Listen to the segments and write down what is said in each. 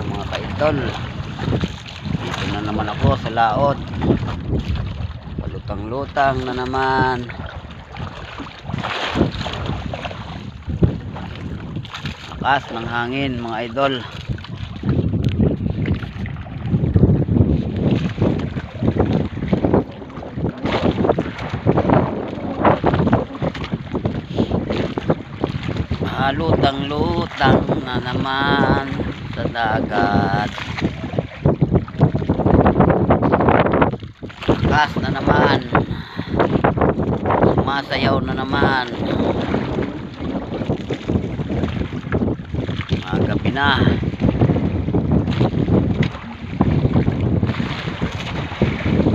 mga kaidol, dito na naman ako sa laot. Palutang-lutang na naman. Lakas ng hangin mga idol. Lutang-lutang na naman sa dagat. Lakas na naman. Sumasayaw na naman. Gabi na.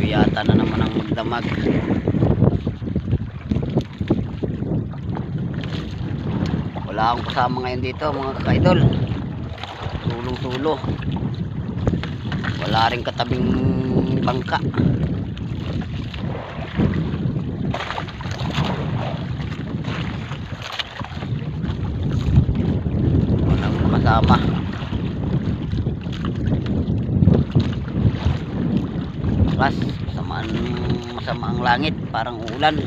Yata na naman ang magdamag. Wala akong kasama ngayon dito mga ka-idol. Tulong-tulo. Wala rin katabing bangka. Walang kasama. Plus, masama ang langit, parang ulan.